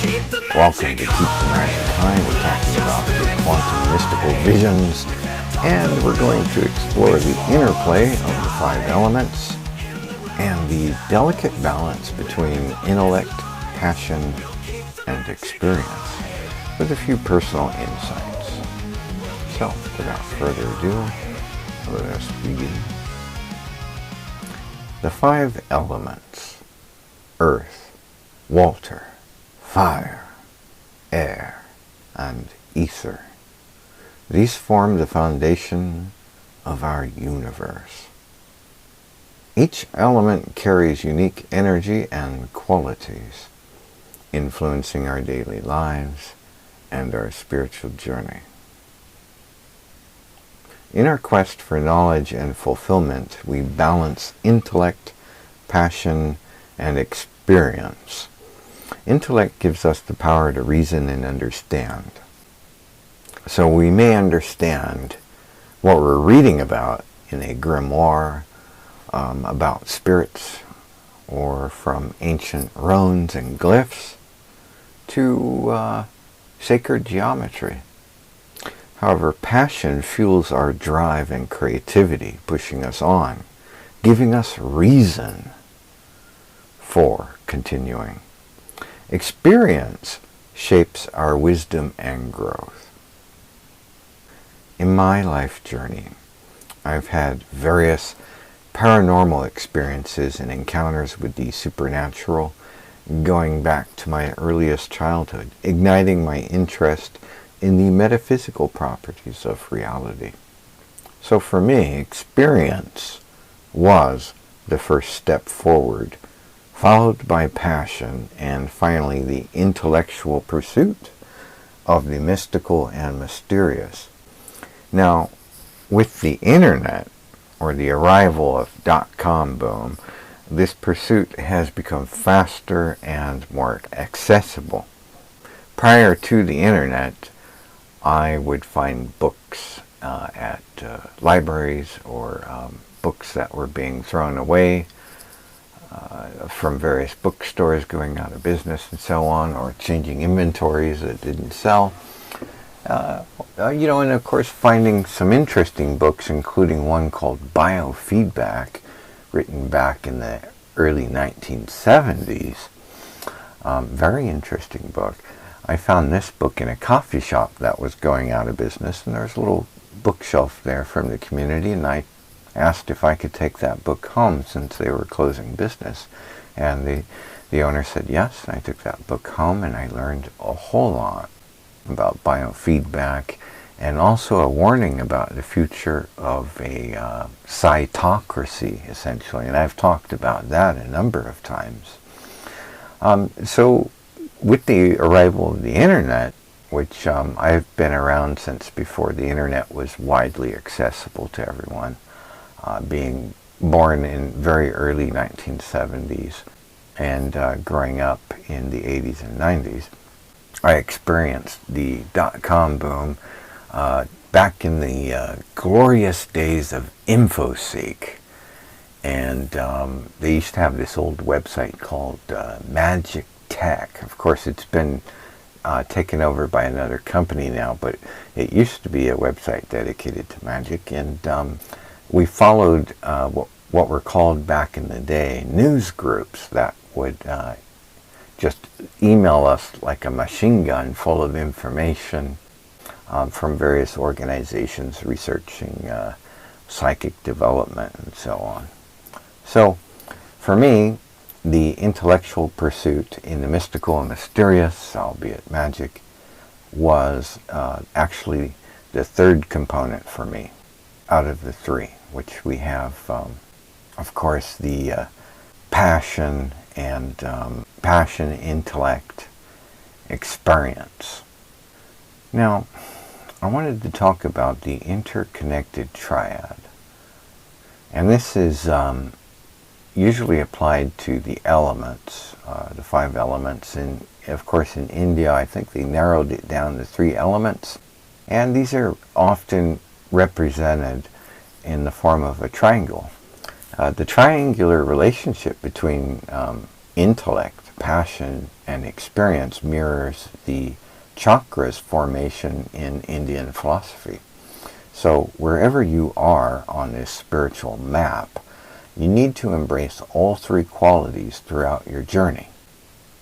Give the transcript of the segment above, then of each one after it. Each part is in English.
Welcome to Keep the Night in Time. We're talking about the quantum mystical visions, and we're going to explore the interplay of the five elements and the delicate balance between intellect, passion, and experience, with a few personal insights. So, without further ado, let us begin. The five elements: earth, water, fire, air, and ether. These form the foundation of our universe. Each element carries unique energy and qualities, influencing our daily lives and our spiritual journey. In our quest for knowledge and fulfillment, we balance intellect, passion, and experience. Intellect gives us the power to reason and understand. So we may understand what we're reading about in a grimoire about spirits, or from ancient runes and glyphs to sacred geometry. However, passion fuels our drive and creativity, pushing us on, giving us reason for continuing. Experience shapes our wisdom and growth. In my life journey, I've had various paranormal experiences and encounters with the supernatural, going back to my earliest childhood, igniting my interest in the metaphysical properties of reality. So for me, experience was the first step forward, followed by passion, and finally the intellectual pursuit of the mystical and mysterious. Now, with the internet, or the arrival of .com boom, this pursuit has become faster and more accessible. Prior to the internet, I would find books at libraries, or books that were being thrown away from various bookstores going out of business and so on, or changing inventories that didn't sell. And of course finding some interesting books, including one called Biofeedback, written back in the early 1970s. Very interesting book. I found this book in a coffee shop that was going out of business, and there's a little bookshelf there from the community, and I asked if I could take that book home since they were closing business. And the owner said yes, and I took that book home, and I learned a whole lot about biofeedback, and also a warning about the future of a psiocracy, essentially. And I've talked about that a number of times. So with the arrival of the internet, which I've been around since before the internet was widely accessible to everyone, being born in very early 1970s and growing up in the 80s and 90s, I experienced the .com boom back in the glorious days of InfoSeek. And they used to have this old website called Magic Tech. Of course, it's been taken over by another company now, but it used to be a website dedicated to magic. And we followed what were called back in the day news groups that would just email us like a machine gun full of information from various organizations researching psychic development and so on. So, for me, the intellectual pursuit in the mystical and mysterious, albeit magic, was actually the third component for me out of the three, which we have, of course, the passion and passion, intellect, experience. Now, I wanted to talk about the interconnected triad. And this is usually applied to the elements, the five elements. And of course in India, I think they narrowed it down to 3 elements. And these are often represented in the form of a triangle. The triangular relationship between intellect, passion and experience mirrors the chakras formation in Indian philosophy. So wherever you are on this spiritual map, you need to embrace all three qualities throughout your journey.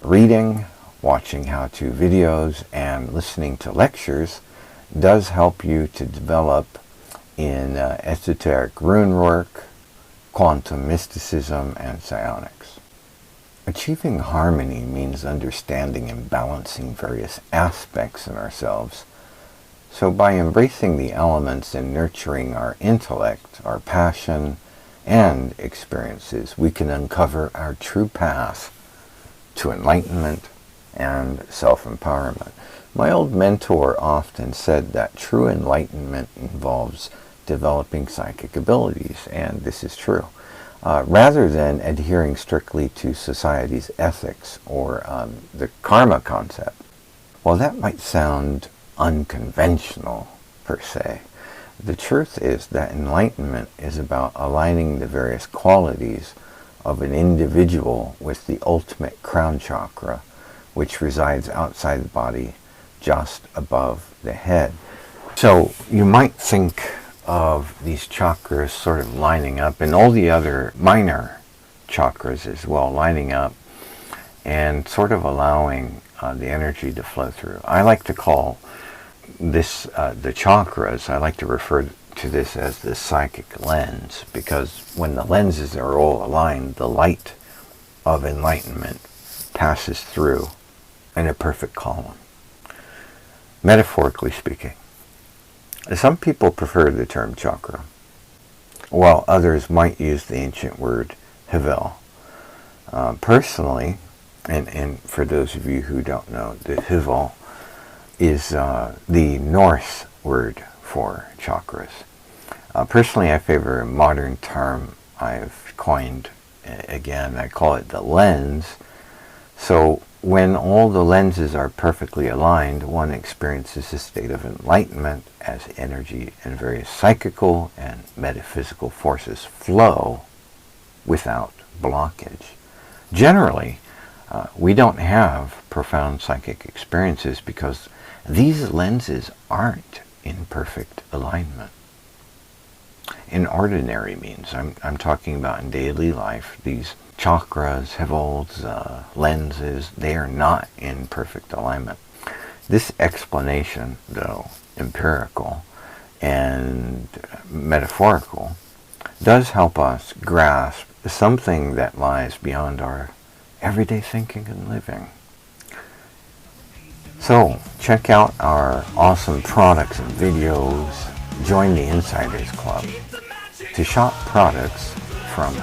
Reading, watching how-to videos, and listening to lectures does help you to develop in esoteric rune work, quantum mysticism, and psionics. Achieving harmony means understanding and balancing various aspects in ourselves. So by embracing the elements and nurturing our intellect, our passion, and experiences, we can uncover our true path to enlightenment and self-empowerment. My old mentor often said that true enlightenment involves developing psychic abilities, and this is true, rather than adhering strictly to society's ethics or the karma concept. While that might sound unconventional per se, the truth is that enlightenment is about aligning the various qualities of an individual with the ultimate crown chakra, which resides outside the body just above the head. So you might think of these chakras sort of lining up, and all the other minor chakras as well lining up and sort of allowing the energy to flow through. I like to call this the chakras, I like to refer to this as the psychic lens, because when the lenses are all aligned, the light of enlightenment passes through in a perfect column. Metaphorically speaking, some people prefer the term chakra, while others might use the ancient word Havel. Personally, and for those of you who don't know, the Havel is the Norse word for chakras. Personally, I favor a modern term I've coined. Again, I call it the lens. So when all the lenses are perfectly aligned, one experiences a state of enlightenment as energy and various psychical and metaphysical forces flow without blockage. Generally, we don't have profound psychic experiences because these lenses aren't in perfect alignment. In ordinary means, I'm talking about in daily life, these chakras, Havels, lenses, they are not in perfect alignment. This explanation, though empirical and metaphorical, does help us grasp something that lies beyond our everyday thinking and living. So, check out our awesome products and videos. Join the Insiders Club. To shop products from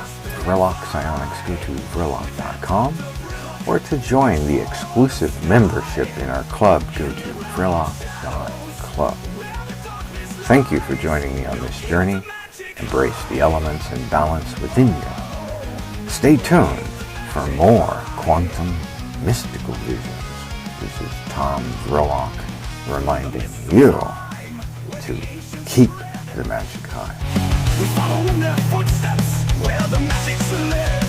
Vrilok Psionics, go to Vrilok.com, or to join the exclusive membership in our club, go to Vrilok.club. Thank you for joining me on this journey. Embrace the elements and balance within you. Stay tuned for more quantum mystical visions. This is Tom Vrilok reminding you to keep the magic high. We follow in their footsteps where the magic's live.